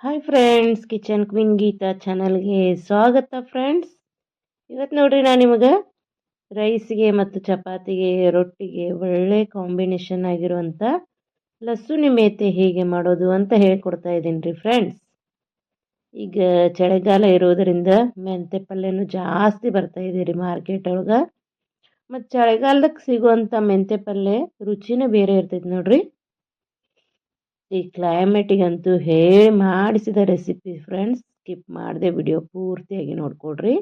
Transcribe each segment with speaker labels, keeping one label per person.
Speaker 1: Hi friends, kitchen queen Geeta ಚಾನಲ್ಗೆ ಸ್ವಾಗತ friends. ಇವತ್ತು ನೋಡ್ರಿ ನಾನು ನಿಮಗೆ ರೈಸ್ಗೆ ಮತ್ತು ಚಪಾತಿಗೆ ರೊಟ್ಟಿಗೆ ಒಳ್ಳೆ ಕಾಂಬಿನೇಷನ್ ಆಗಿರುವಂಥ ಲಸುಣಿ ಮೇಥಿ ಹೇಗೆ ಮಾಡೋದು ಅಂತ ಹೇಳ್ಕೊಡ್ತಾ ಇದ್ದೀನಿ ರೀ ಫ್ರೆಂಡ್ಸ್. ಈಗ ಚಳಿಗಾಲ ಇರೋದರಿಂದ ಮೆಂತೆ ಪಲ್ಯನೂ ಜಾಸ್ತಿ ಬರ್ತಾ ಇದೆ ರೀ ಮಾರ್ಕೆಟ್ ಒಳಗೆ. ಮತ್ತು ಚಳಿಗಾಲಕ್ಕೆ ಸಿಗುವಂಥ ಮೆಂತೆ ಪಲ್ಯ ರುಚಿನೇ ಬೇರೆ ಇರ್ತೈತೆ ನೋಡ್ರಿ. ಈ ಕ್ಲೈಮೇಟಿಗಂತೂ ಹೇಳಿ ಮಾಡಿಸಿದ ರೆಸಿಪಿ ಫ್ರೆಂಡ್ಸ್. ಸ್ಕಿಪ್ ಮಾಡದೆ ವಿಡಿಯೋ ಪೂರ್ತಿಯಾಗಿ ನೋಡ್ಕೊಡ್ರಿ.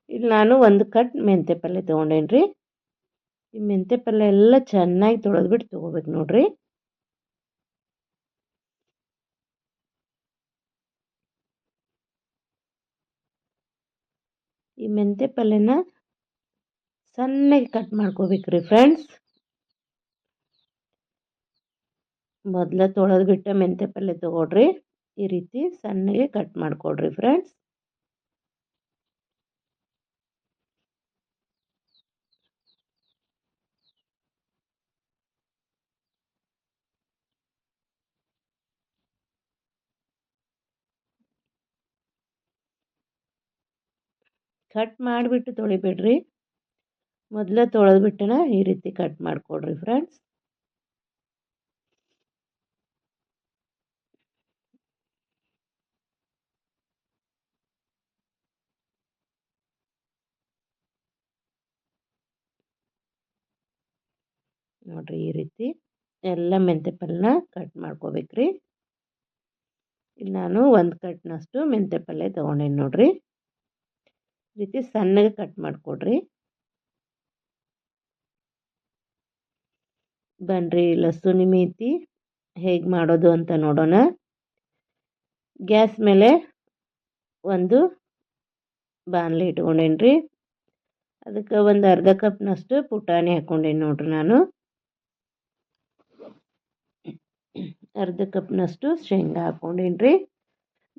Speaker 1: ಇಲ್ಲಿ ನಾನು ಒಂದು ಕಟ್ ಮೆಂತೆ ಪಲ್ಯ ತೊಗೊಂಡೇನ್ರಿ. ಈ ಮೆಂತೆ ಪಲ್ಯ ಎಲ್ಲ ಚೆನ್ನಾಗಿ ತೊಳೆದ್ಬಿಟ್ಟು ತೊಗೋಬೇಕು ನೋಡ್ರಿ. ಈ ಮೆಂತೆ ಪಲ್ಯನ ಸಣ್ಣಗೆ ಕಟ್ ಮಾಡ್ಕೋಬೇಕ್ರಿ ಫ್ರೆಂಡ್ಸ್. ಮೊದಲ ತೊಳೆದ್ಬಿಟ್ಟ ಮೆಂತೆ ಪಲ್ಯ ತೊಗೊಳ್ರಿ. ಈ ರೀತಿ ಸಣ್ಣಗೆ ಕಟ್ ಮಾಡ್ಕೊಡ್ರಿ ಫ್ರೆಂಡ್ಸ್. ಕಟ್ ಮಾಡಿಬಿಟ್ಟು ತೊಳಿಬೇಡ್ರಿ. ಮೊದಲ ತೊಳೆದ್ಬಿಟ್ಟನ ಈ ರೀತಿ ಕಟ್ ಮಾಡ್ಕೊಡ್ರಿ ಫ್ರೆಂಡ್ಸ್. ನೋಡ್ರಿ ಈ ರೀತಿ ಎಲ್ಲ ಮೆಂತೆ ಪಲ್ಯನ ಕಟ್ ಮಾಡ್ಕೋಬೇಕ್ರಿ. ಇಲ್ಲಿ ನಾನು ಒಂದು ಕಟ್ನಷ್ಟು ಮೆಂತೆ ಪಲ್ಯ ತೊಗೊಂಡೇನಿ ನೋಡ್ರಿ. ಈ ರೀತಿ ಸಣ್ಣಗೆ ಕಟ್ ಮಾಡಿಕೊಡ್ರಿ. ಬನ್ರಿ ಲಸುಣಿ ಮೇಥಿ ಹೇಗೆ ಮಾಡೋದು ಅಂತ ನೋಡೋಣ. ಗ್ಯಾಸ್ ಮೇಲೆ ಒಂದು ಬಾಣಲೆ ಇಟ್ಕೊಂಡೇನ್ರಿ. ಅದಕ್ಕೆ ಒಂದು ಅರ್ಧ ಕಪ್ನಷ್ಟು ಪುಟಾಣಿ ಹಾಕ್ಕೊಂಡೇನಿ ನೋಡ್ರಿ. ನಾನು ಅರ್ಧ ಕಪ್ನಷ್ಟು ಶೇಂಗಾ ಹಾಕ್ಕೊಂಡೇನ್ರಿ.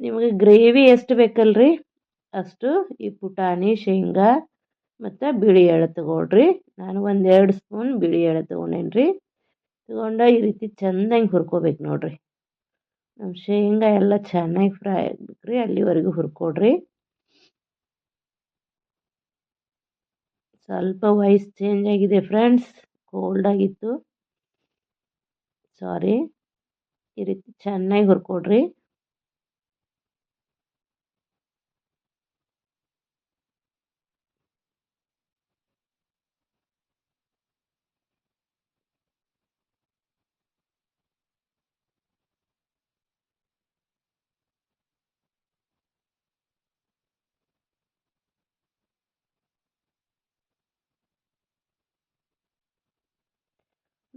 Speaker 1: ನಿಮಗೆ ಗ್ರೇವಿ ಎಷ್ಟು ಬೇಕಲ್ರಿ ಅಷ್ಟು ಈ ಪುಟಾಣಿ, ಶೇಂಗಾ ಮತ್ತು ಬಿಳಿ ಎಳ್ಳು ತಗೊಳ್ರಿ. ನಾನು ಒಂದು 2 ಸ್ಪೂನ್ ಬಿಳಿ ಎಳ್ಳು ತೊಗೊಂಡೇನ್ರಿ. ತೊಗೊಂಡು ಈ ರೀತಿ ಚೆಂದಾಗಿ ಹುರ್ಕೋಬೇಕು ನೋಡ್ರಿ. ನಮ್ಮ ಶೇಂಗಾ ಎಲ್ಲ ಚೆನ್ನಾಗಿ ಫ್ರೈ ಆಗ್ಬೇಕ್ರಿ, ಅಲ್ಲಿವರೆಗೂ ಹುರ್ಕೊಡ್ರಿ. ಸ್ವಲ್ಪ ವಾಯ್ಸ್ ಚೇಂಜ್ ಆಗಿದೆ ಫ್ರೆಂಡ್ಸ್, ಕೋಲ್ಡ್ ಆಗಿತ್ತು, ಸಾರಿ. ಈ ರೀತಿ ಚೆನ್ನಾಗಿ ಹುರ್ಕೊಡ್ರಿ.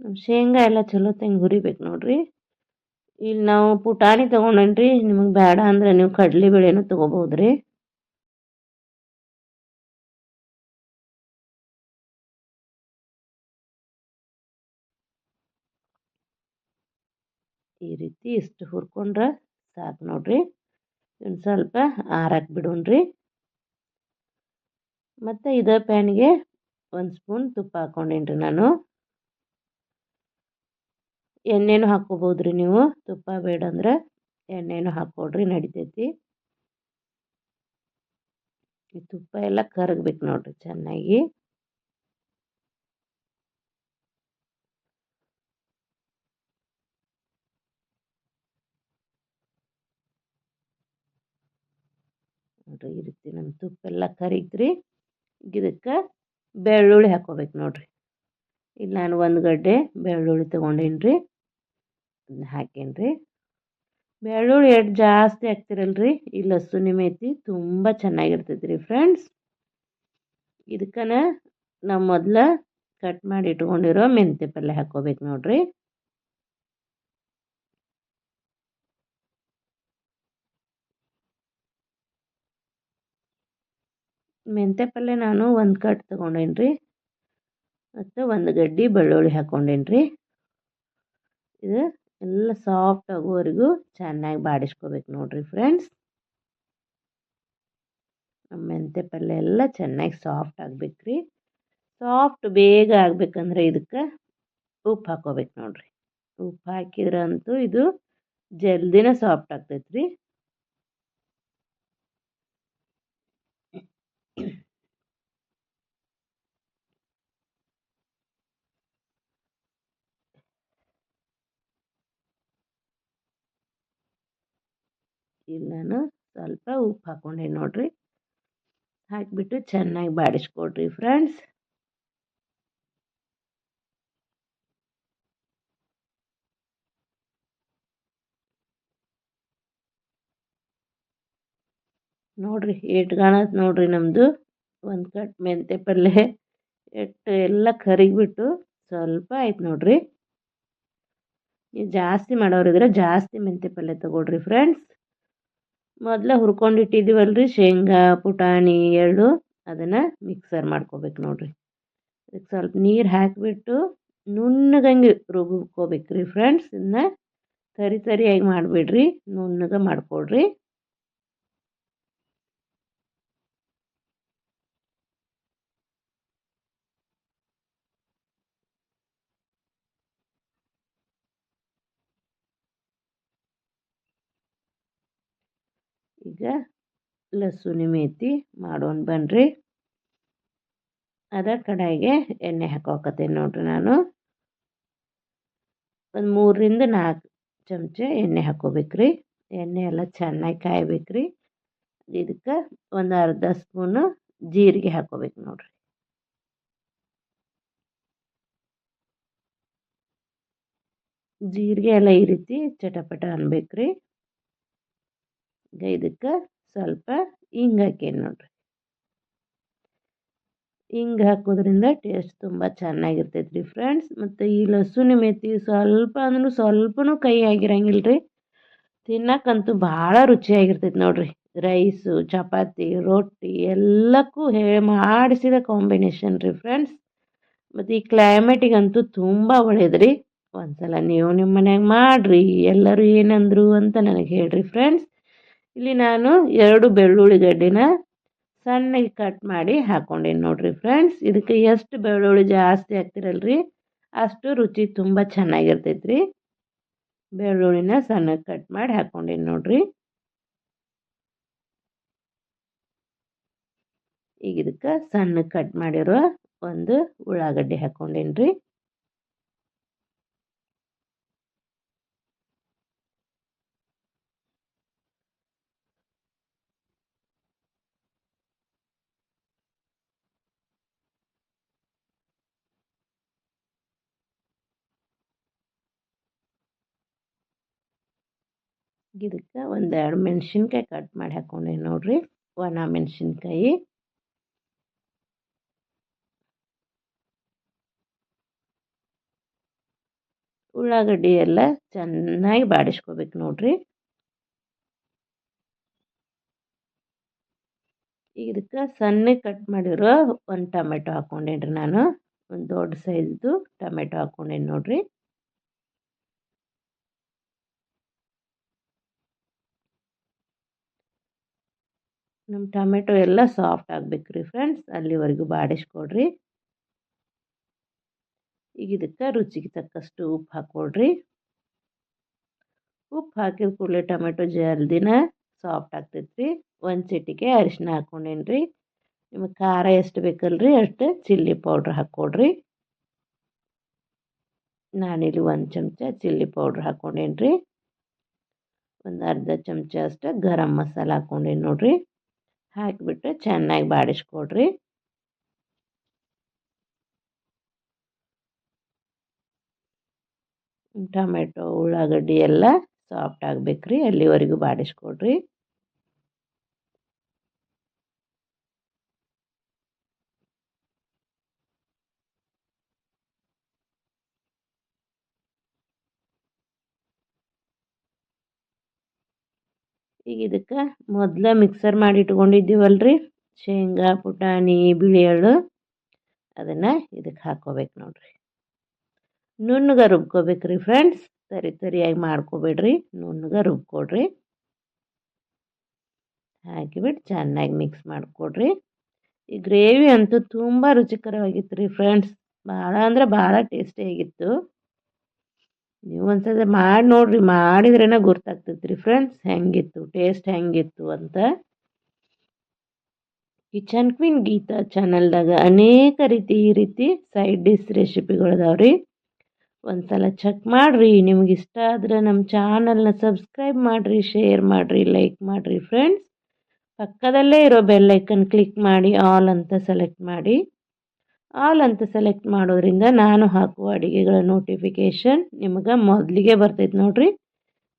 Speaker 1: ನಮ್ಮ ಶೇಂಗಾ ಎಲ್ಲ ಚಲೋ ತಂಗಿ ಹುರಿಬೇಕು ನೋಡ್ರಿ. ಇಲ್ಲಿ ನಾವು ಪುಟಾಣಿ ತೊಗೊಂಡೇನ್ರಿ. ನಿಮಗೆ ಬೇಡ ಅಂದ್ರೆ ನೀವು ಕಡಲೆಬೇಳೆನೂ ತೊಗೋಬೋದ್ರಿ. ಈ ರೀತಿ ಇಷ್ಟು ಹುರ್ಕೊಂಡ್ರೆ ಸಾಕು ನೋಡ್ರಿ. ಇನ್ನು ಸ್ವಲ್ಪ ಆರಕ್ಕೆ ಬಿಡೋಣ್ರಿ. ಮತ್ತು ಇದೇ ಪ್ಯಾನ್ಗೆ 1 ಸ್ಪೂನ್ ತುಪ್ಪ ಹಾಕ್ಕೊಂಡೇನ್ರಿ ನಾನು. ಎಣ್ಣೆನೂ ಹಾಕ್ಕೋಬೋದ್ರಿ ನೀವು, ತುಪ್ಪ ಬೇಡಂದ್ರೆ ಎಣ್ಣೆನೂ ಹಾಕ್ಕೊಡ್ರಿ, ನಡಿತೈತಿ. ಈ ತುಪ್ಪ ಎಲ್ಲ ಕರಗಬೇಕು ನೋಡ್ರಿ ಚೆನ್ನಾಗಿ. ನೋಡ್ರಿ ಈ ರೀತಿ ನಮ್ಮ ತುಪ್ಪ ಎಲ್ಲ ಕರಿಗ್ರಿ. ಇದಕ್ಕೆ ಬೆಳ್ಳುಳ್ಳಿ ಹಾಕ್ಕೋಬೇಕು ನೋಡ್ರಿ. ಇಲ್ಲಿ ನಾನು 1 ಗಡ್ಡೆ ಬೆಳ್ಳುಳ್ಳಿ ತೊಗೊಂಡೇನ್ರಿ, ಅದನ್ನ ಹಾಕೇನ್ರಿ. ಬೆಳ್ಳುಳ್ಳಿ ಎಷ್ಟು ಜಾಸ್ತಿ ಹಾಕ್ತಿರಲ್ರಿ ಈ ಲಸುಣಿ ಮೇಥಿ ತುಂಬ ಚೆನ್ನಾಗಿರ್ತೈತಿ ರೀ ಫ್ರೆಂಡ್ಸ್. ಇದಕ್ಕನ ನಾವು ಮೊದಲ ಕಟ್ ಮಾಡಿ ಇಟ್ಕೊಂಡಿರೋ ಮೆಂತ್ಯ ಪಲ್ಯ ಹಾಕ್ಕೋಬೇಕು ನೋಡ್ರಿ. ಮೆಂತ್ಯ ಪಲ್ಯ ನಾನು 1 ಕಟ್ ತೊಗೊಂಡೇನ್ರಿ ಮತ್ತು 1 ಗಡ್ಡೆ ಬೆಳ್ಳುಳ್ಳಿ ಹಾಕ್ಕೊಂಡೇನ್ರಿ. ಇದು ಎಲ್ಲ ಸಾಫ್ಟ್ ಆಗೋವರೆಗೂ ಚೆನ್ನಾಗಿ ಬಾಡಿಸ್ಕೋಬೇಕು ನೋಡ್ರಿ ಫ್ರೆಂಡ್ಸ್. ನಮ್ಮ ಮೆಂತ್ಯ ಪಲ್ಯ ಎಲ್ಲ ಚೆನ್ನಾಗಿ ಸಾಫ್ಟ್ ಆಗ್ಬೇಕ್ರಿ. ಸಾಫ್ಟ್ ಬೇಗ ಆಗ್ಬೇಕಂದ್ರೆ ಇದಕ್ಕೆ ಉಪ್ಪು ಹಾಕ್ಕೋಬೇಕು ನೋಡ್ರಿ. ಉಪ್ಪು ಹಾಕಿದ್ರಂತೂ ಇದು ಜಲ್ದಿನೇ ಸಾಫ್ಟ್ ಆಗ್ತೈತೆ ರೀ. ಈಗ ನಾನು ಸ್ವಲ್ಪ ಉಪ್ಪು ಹಾಕ್ಕೊಂಡೆ ನೋಡಿರಿ. ಹಾಕಿಬಿಟ್ಟು ಚೆನ್ನಾಗಿ ಬಾಡಿಸ್ಕೊಡ್ರಿ ಫ್ರೆಂಡ್ಸ್. ನೋಡಿರಿ ಎಷ್ಟು ಕಾಣತ್ತೆ ನೋಡಿರಿ ನಮ್ಮದು ಒಂದು ಕಟ್ ಮೆಂತ್ಯ ಪಲ್ಯ ಎಷ್ಟು ಎಲ್ಲ ಕರಿಗಿಬಿಟ್ಟು ಸ್ವಲ್ಪ ಆಯ್ತು ನೋಡಿರಿ. ನೀವು ಜಾಸ್ತಿ ಮಾಡೋರಿದ್ರೆ ಜಾಸ್ತಿ ಮೆಂತ್ಯ ಪಲ್ಯ ತೊಗೊಳ್ರಿ ಫ್ರೆಂಡ್ಸ್. ಮೊದಲೇ ಹುರ್ಕೊಂಡಿಟ್ಟಿದ್ದೀವಲ್ರಿ ಶೇಂಗಾ ಪುಟಾಣಿ ಎಳ್ಳು, ಅದನ್ನು ಮಿಕ್ಸರ್ ಮಾಡ್ಕೋಬೇಕು ನೋಡಿರಿ. ಅದಕ್ಕೆ ಸ್ವಲ್ಪ ನೀರು ಹಾಕಿಬಿಟ್ಟು ನುಣ್ಣಗಂಗೆ ರುಬ್ಕೋಬೇಕ್ರಿ ಫ್ರೆಂಡ್ಸ್. ಇದನ್ನ ತರಿ ತರಿಯಾಗಿ ಮಾಡಿಬಿಡ್ರಿ, ನುಣ್ಣಗೆ ಮಾಡ್ಕೊಳ್ರಿ. ಈಗ ಲಸೂನಿ ಮೇಥಿ ಮಾಡೋಣ ಬನ್ನಿರಿ. ಅದ ಕಡಾಯಿಗೆ ಎಣ್ಣೆ ಹಾಕೋಕತ್ತೀನಿ ನೋಡಿರಿ. ನಾನು ಒಂದು 3ರಿಂದ 4 ಚಮಚ ಎಣ್ಣೆ ಹಾಕೋಬೇಕ್ರಿ. ಎಣ್ಣೆ ಎಲ್ಲ ಚೆನ್ನಾಗಿ ಕಾಯ್ಬೇಕ್ರಿ. ಇದಕ್ಕೆ ಒಂದು ಅರ್ಧ ಸ್ಪೂನು ಜೀರಿಗೆ ಹಾಕೋಬೇಕು ನೋಡಿರಿ. ಜೀರಿಗೆ ಎಲ್ಲ ಈ ರೀತಿ ಚಟಪಟ ಅನ್ಬೇಕ್ರಿ. ಈಗ ಇದಕ್ಕೆ ಸ್ವಲ್ಪ ಹಿಂಗೆ ಹಾಕೇನಿ ನೋಡಿರಿ. ಹಿಂಗೆ ಹಾಕೋದ್ರಿಂದ ಟೇಸ್ಟ್ ತುಂಬ ಚೆನ್ನಾಗಿರ್ತೈತೆ ರೀ ಫ್ರೆಂಡ್ಸ್. ಮತ್ತು ಈ ಲಸೂನಿ ಮೇಥಿ ಸ್ವಲ್ಪ ಅಂದ್ರೂ ಸ್ವಲ್ಪನೂ ಕೈ ಆಗಿರಂಗಿಲ್ಲ ರೀ. ತಿನ್ನಕ್ಕಂತೂ ಭಾಳ ರುಚಿಯಾಗಿರ್ತೈತೆ ನೋಡಿರಿ. ರೈಸು, ಚಪಾತಿ, ರೊಟ್ಟಿ ಎಲ್ಲಕ್ಕೂ ಮಾಡಿಸಿದ ಕಾಂಬಿನೇಷನ್ ರೀ ಫ್ರೆಂಡ್ಸ್. ಮತ್ತು ಈ ಕ್ಲೈಮೇಟಿಗಂತೂ ತುಂಬ ಒಳ್ಳೇದು ರೀ. ಒಂದ್ಸಲ ನೀವು ನಿಮ್ಮ ಮನ್ಯಾಗ ಮಾಡಿರಿ, ಎಲ್ಲರೂ ಏನಂದ್ರು ಅಂತ ನನಗೆ ಹೇಳ್ರಿ ಫ್ರೆಂಡ್ಸ್. ಇಲ್ಲಿ ನಾನು 2 ಬೆಳ್ಳುಳ್ಳಿ ಗಡ್ಡಿನ ಸಣ್ಣಗೆ ಕಟ್ ಮಾಡಿ ಹಾಕ್ಕೊಂಡೇನಿ ನೋಡಿರಿ ಫ್ರೆಂಡ್ಸ್. ಇದಕ್ಕೆ ಎಷ್ಟು ಬೆಳ್ಳುಳ್ಳಿ ಜಾಸ್ತಿ ಹಾಕ್ತಿರಲ್ರಿ ಅಷ್ಟು ರುಚಿ ತುಂಬ ಚೆನ್ನಾಗಿರ್ತೈತೆ ರೀ. ಬೆಳ್ಳುಳ್ಳಿನ ಸಣ್ಣಗೆ ಕಟ್ ಮಾಡಿ ಹಾಕ್ಕೊಂಡೇನಿ ನೋಡಿರಿ. ಈಗ ಇದಕ್ಕೆ ಸಣ್ಣಗೆ ಕಟ್ ಮಾಡಿರೋ ಒಂದು ಉಳ್ಳಾಗಡ್ಡಿ ಹಾಕ್ಕೊಂಡೇನಿ ರೀ. ಇದಕ್ಕೆ ಒಂದು 2 ಮೆಣಸಿನ್ಕಾಯಿ ಕಟ್ ಮಾಡಿ ಹಾಕ್ಕೊಂಡೇನಿ ನೋಡಿರಿ. ಒಣ ಮೆಣಸಿನ್ಕಾಯಿ. ಉಳ್ಳಾಗಡ್ಡಿ ಎಲ್ಲ ಚೆನ್ನಾಗಿ ಬಾಡಿಸ್ಕೋಬೇಕು ನೋಡಿರಿ. ಇದಕ್ಕೆ ಸಣ್ಣಗೆ ಕಟ್ ಮಾಡಿರೋ ಒಂದು ಟೊಮೆಟೊ ಹಾಕ್ಕೊಂಡೇನಿ ರೀ. ನಾನು ಒಂದು ದೊಡ್ಡ ಸೈಜ್ದು ಟೊಮೆಟೊ ಹಾಕ್ಕೊಂಡೇನಿ ನೋಡಿರಿ. ನಮ್ಮ ಟೊಮೆಟೊ ಎಲ್ಲ ಸಾಫ್ಟ್ ಆಗ್ಬೇಕು ರೀ ಫ್ರೆಂಡ್ಸ್, ಅಲ್ಲಿವರೆಗೂ ಬಾಡಿಸ್ಕೊಡ್ರಿ. ಈಗ ಇದಕ್ಕೆ ರುಚಿಗೆ ತಕ್ಕಷ್ಟು ಉಪ್ಪು ಹಾಕ್ಕೊಡ್ರಿ. ಉಪ್ಪು ಹಾಕಿದ ಕೂಡಲೇ ಟೊಮೆಟೊ ಜಲ್ದಿನ ಸಾಫ್ಟ್ ಆಗ್ತೈತೆ ರೀ. ಒಂದು ಚಿಟಿಕೆ ಅರಿಶಿನ ಹಾಕ್ಕೊಂಡೇನಿ ರೀ. ನಿಮಗೆ ಖಾರ ಎಷ್ಟು ಬೇಕಲ್ರಿ ಅಷ್ಟು ಚಿಲ್ಲಿ ಪೌಡ್ರ್ ಹಾಕ್ಕೊಡ್ರಿ. ನಾನಿಲ್ಲಿ 1 ಚಮಚ ಚಿಲ್ಲಿ ಪೌಡ್ರ್ ಹಾಕ್ಕೊಂಡೇನಿ ರೀ. ಒಂದು ಅರ್ಧ ಚಮಚ ಅಷ್ಟು ಗರಂ ಮಸಾಲ ಹಾಕ್ಕೊಂಡೇನಿ ನೋಡಿರಿ. ಹಾಕಿಬಿಟ್ಟು ಚೆನ್ನಾಗಿ ಬಾಡಿಸ್ಕೊಡ್ರಿ. ಟೊಮೆಟೊ ಉಳ್ಳಾಗಡ್ಡಿ ಎಲ್ಲ ಸಾಫ್ಟ್ ಆಗ್ಬೇಕ್ರಿ, ಅಲ್ಲಿವರೆಗೂ ಬಾಡಿಸ್ಕೊಡ್ರಿ. ಈಗ ಇದಕ್ಕೆ ಮೊದಲ ಮಿಕ್ಸರ್ ಮಾಡಿ ಇಟ್ಕೊಂಡಿದ್ದೀವಲ್ರಿ ಶೇಂಗಾ ಪುಟಾಣಿ ಬಿಳಿ ಎಳ್ಳು, ಅದನ್ನು ಇದಕ್ಕೆ ಹಾಕ್ಕೋಬೇಕು ನೋಡಿರಿ. ನುಣ್ಣಗೆ ರುಬ್ಕೋಬೇಕ್ರಿ ಫ್ರೆಂಡ್ಸ್, ತರಿ ತರಿಯಾಗಿ ಮಾಡ್ಕೋಬೇಡ್ರಿ, ನುಣ್ಣಗೆ ರುಬ್ಕೊಡ್ರಿ. ಹಾಕಿಬಿಟ್ಟು ಚೆನ್ನಾಗಿ ಮಿಕ್ಸ್ ಮಾಡಿಕೊಡ್ರಿ. ಈ ಗ್ರೇವಿ ಅಂತೂ ತುಂಬ ರುಚಿಕರವಾಗಿತ್ತು ರೀ ಫ್ರೆಂಡ್ಸ್. ಭಾಳ ಅಂದರೆ ಭಾಳ ಟೇಸ್ಟಿಯಾಗಿತ್ತು. ನೀವು ಒಂದ್ಸಲ ಮಾಡಿ ನೋಡ್ರಿ, ಮಾಡಿದ್ರೇನೆ ಗೊತ್ತಾಗ್ತೈತೆ ರೀ ಫ್ರೆಂಡ್ಸ್ ಹೆಂಗಿತ್ತು ಟೇಸ್ಟ್ ಹೆಂಗಿತ್ತು ಅಂತ. ಕಿಚನ್ ಕ್ವೀನ್ ಗೀತಾ ಚಾನಲ್ದಾಗ ಅನೇಕ ಈ ರೀತಿ ಸೈಡ್ ಡಿಶ್ ರೆಸಿಪಿಗಳದಾವ್ರಿ. ಒಂದ್ಸಲ ಚೆಕ್ ಮಾಡಿರಿ. ನಿಮ್ಗೆ ಇಷ್ಟ ಆದ್ರೆ ನಮ್ಮ ಚಾನಲ್ನ ಸಬ್ಸ್ಕ್ರೈಬ್ ಮಾಡಿರಿ, ಶೇರ್ ಮಾಡಿರಿ, ಲೈಕ್ ಮಾಡಿರಿ ಫ್ರೆಂಡ್ಸ್. ಪಕ್ಕದಲ್ಲೇ ಇರೋ ಬೆಲ್ ಐಕನ್ ಕ್ಲಿಕ್ ಮಾಡಿ ಆಲ್ ಅಂತ ಸೆಲೆಕ್ಟ್ ಮಾಡಿ. ಆಲ್ ಅಂತ ಸೆಲೆಕ್ಟ್ ಮಾಡೋದ್ರಿಂದ ನಾನು ಹಾಕುವ ಅಡುಗೆಗಳ ನೋಟಿಫಿಕೇಷನ್ ನಿಮಗೆ ಮೊದಲಿಗೆ ಬರ್ತೈತೆ ನೋಡ್ರಿ.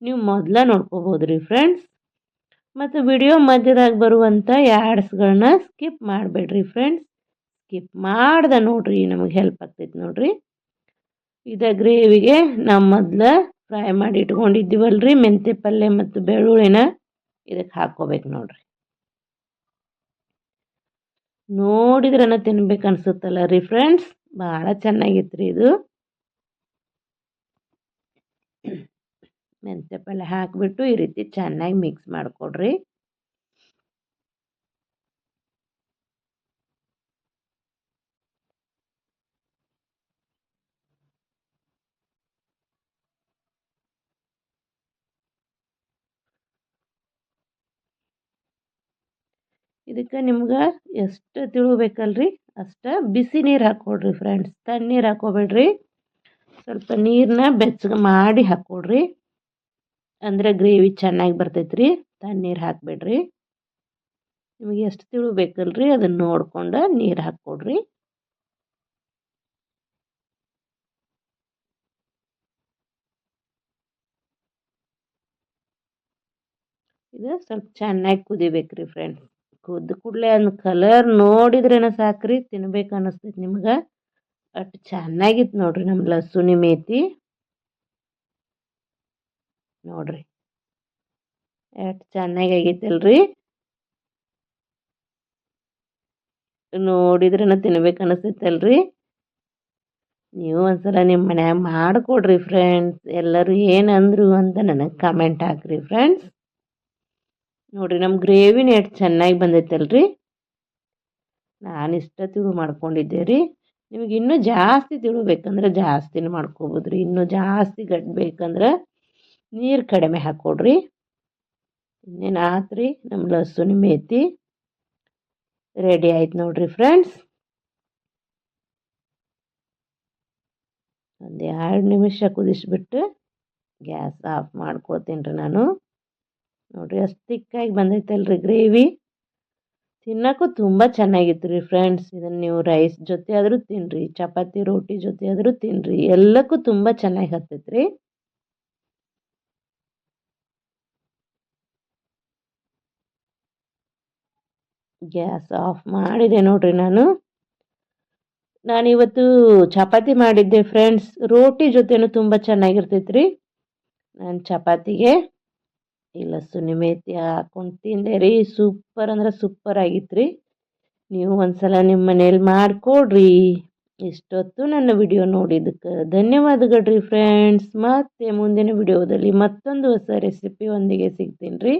Speaker 1: ನೀವು ಮೊದಲ ನೋಡ್ಕೋಬೋದು ರೀ ಫ್ರೆಂಡ್ಸ್. ಮತ್ತು ವಿಡಿಯೋ ಮಧ್ಯದಾಗ ಬರುವಂಥ ಆ್ಯಡ್ಸ್ಗಳನ್ನ ಸ್ಕಿಪ್ ಮಾಡಬೇಡ್ರಿ ಫ್ರೆಂಡ್ಸ್. ಸ್ಕಿಪ್ ಮಾಡ್ದೆ ನೋಡ್ರಿ, ನಮಗೆ ಹೆಲ್ಪ್ ಆಗ್ತೈತೆ ನೋಡ್ರಿ. ಗ್ರೇವಿಗೆ ನಾವು ಮೊದಲು ಫ್ರೈ ಮಾಡಿ ಇಟ್ಕೊಂಡಿದ್ದೀವಲ್ರಿ ಮೆಂತ್ಯ ಪಲ್ಯ ಮತ್ತು ಬೆಳ್ಳುಳ್ಳಿನ ಇದಕ್ಕೆ ಹಾಕ್ಕೋಬೇಕು ನೋಡ್ರಿ. ನೋಡಿದ್ರನ ತಿನ್ಬೇಕು ಅನ್ಸುತ್ತಲ್ಲ ರೀ ಫ್ರೆಂಡ್ಸ್, ಭಾಳ ಚೆನ್ನಾಗಿತ್ತು ರೀ ಇದು. ಮೆಂತ್ಯ ಪಲ್ಯ ಹಾಕಿಬಿಟ್ಟು ಈ ರೀತಿ ಚೆನ್ನಾಗಿ ಮಿಕ್ಸ್ ಮಾಡಿಕೊಡ್ರಿ. ಇದಕ್ಕೆ ನಿಮ್ಗೆ ಎಷ್ಟು ತಿಳ್ಬೇಕಲ್ರಿ ಅಷ್ಟು ಬಿಸಿ ನೀರು ಹಾಕ್ಕೊಡ್ರಿ ಫ್ರೆಂಡ್ಸ್. ತಣ್ಣೀರು ಹಾಕ್ಕೋಬೇಡ್ರಿ, ಸ್ವಲ್ಪ ನೀರನ್ನ ಬೆಚ್ಚಗೆ ಮಾಡಿ ಹಾಕ್ಕೊಡ್ರಿ. ಅಂದರೆ ಗ್ರೇವಿ ಚೆನ್ನಾಗಿ ಬರ್ತೈತೆ ರೀ. ತಣ್ಣೀರು ಹಾಕಬೇಡ್ರಿ. ನಿಮಗೆ ಎಷ್ಟು ತಿಳ್ಬೇಕಲ್ರಿ ಅದನ್ನು ನೋಡ್ಕೊಂಡು ನೀರು ಹಾಕ್ಕೊಡ್ರಿ. ಇದು ಸ್ವಲ್ಪ ಚೆನ್ನಾಗಿ ಕುದಿಬೇಕ್ರಿ ಫ್ರೆಂಡ್ಸ್. ಕುದ್ದು ಕೂಡಲೇ ಅದನ್ನ ಕಲರ್ ನೋಡಿದ್ರೇನ ಸಾಕ್ರಿ, ತಿನ್ಬೇಕು ಅನ್ನಿಸ್ತೈತಿ ನಿಮ್ಗೆ. ಅಷ್ಟು ಚೆನ್ನಾಗಿತ್ತು ನೋಡ್ರಿ ನಮ್ಮ ಲಸುನಿ ಮೇತಿ. ನೋಡ್ರಿ ಎಷ್ಟು ಚೆನ್ನಾಗಿ ಆಗೈತಲ್ರಿ. ನೋಡಿದ್ರೇನ ತಿನ್ಬೇಕು ಅನ್ನಿಸ್ತೈತಲ್ರಿ. ನೀವು ಒಂದ್ಸಲ ನಿಮ್ಮ ಮನ್ಯಾಗ ಮಾಡಿಕೊಡ್ರಿ ಫ್ರೆಂಡ್ಸ್. ಎಲ್ಲರೂ ಏನಂದ್ರು ಅಂತ ನನಗೆ ಕಮೆಂಟ್ ಹಾಕ್ರಿ ಫ್ರೆಂಡ್ಸ್. ನೋಡ್ರಿ ನಮ್ಮ ಗ್ರೇವಿನ ಎಷ್ಟು ಚೆನ್ನಾಗಿ ಬಂದೈತಲ್ರಿ. ನಾನು ಇಷ್ಟ ಮಾಡ್ಕೊಂಡಿದ್ದೆ ರೀ. ನಿಮಗೆ ಇನ್ನೂ ಜಾಸ್ತಿ ತಿಳ್ಬೇಕಂದ್ರೆ ಜಾಸ್ತಿನೂ ಮಾಡ್ಕೋಬೋದು ರೀ. ಇನ್ನೂ ಜಾಸ್ತಿ ಗಟ್ಬೇಕಂದ್ರೆ ನೀರು ಕಡಿಮೆ ಹಾಕ್ಕೊಡ್ರಿ. ಇನ್ನೇನು ಆತ್ರಿ ನಮ್ಮ ಲಸುನಿ ಮೇತಿ ರೆಡಿ ಆಯ್ತು ನೋಡ್ರಿ ಫ್ರೆಂಡ್ಸ್. ಒಂದು 2 ನಿಮಿಷ ಕುದಿಸ್ಬಿಟ್ಟು ಗ್ಯಾಸ್ ಆಫ್ ಮಾಡ್ಕೊಳ್ತೀನಿ ರೀ ನಾನು. ನೋಡ್ರಿ ಅಷ್ಟು ತಿಕ್ಕಾಗಿ ಬಂದೈತಲ್ರಿ ಗ್ರೇವಿ. ತಿನ್ನೋಕ್ಕೂ ತುಂಬ ಚೆನ್ನಾಗಿತ್ತು ರೀ ಫ್ರೆಂಡ್ಸ್. ಇದನ್ನು ನೀವು ರೈಸ್ ಜೊತೆ ಆದರೂ ತಿನ್ನಿರಿ, ಚಪಾತಿ ರೋಟಿ ಜೊತೆ ಆದರೂ ತಿನ್ನಿರಿ, ಎಲ್ಲಕ್ಕೂ ತುಂಬ ಚೆನ್ನಾಗಿ ಹತ್ತೈತೆ ರೀ. ಗ್ಯಾಸ್ ಆಫ್ ಮಾಡಿದೆ ನೋಡ್ರಿ ನಾನಿವತ್ತು ಚಪಾತಿ ಮಾಡಿದ್ದೆ ಫ್ರೆಂಡ್ಸ್. ರೋಟಿ ಜೊತೆನೂ ತುಂಬ ಚೆನ್ನಾಗಿರ್ತೈತೆ ರೀ. ನಾನು ಚಪಾತಿಗೆ ಈ ಲಸುನಿ ಮೇಥಿ ಹಾಕ್ಕೊಂಡು ತಿಂದೆ ರೀ. ಸೂಪರ್ ಅಂದ್ರೆ ಸೂಪರ್ ಆಗಿತ್ತು ರೀ. ನೀವು ಒಂದ್ಸಲ ನಿಮ್ಮ ಮನೇಲಿ ಮಾಡಿಕೊಡ್ರಿ. ಇಷ್ಟೊತ್ತು ನನ್ನ ವಿಡಿಯೋ ನೋಡಿದ್ದಕ್ಕೆ ಧನ್ಯವಾದಗಳು ರೀ ಫ್ರೆಂಡ್ಸ್. ಮತ್ತೆ ಮುಂದಿನ ವಿಡಿಯೋದಲ್ಲಿ ಮತ್ತೊಂದು ಹೊಸ ರೆಸಿಪಿಯೊಂದಿಗೆ ಸಿಗ್ತೀನಿ ರೀ.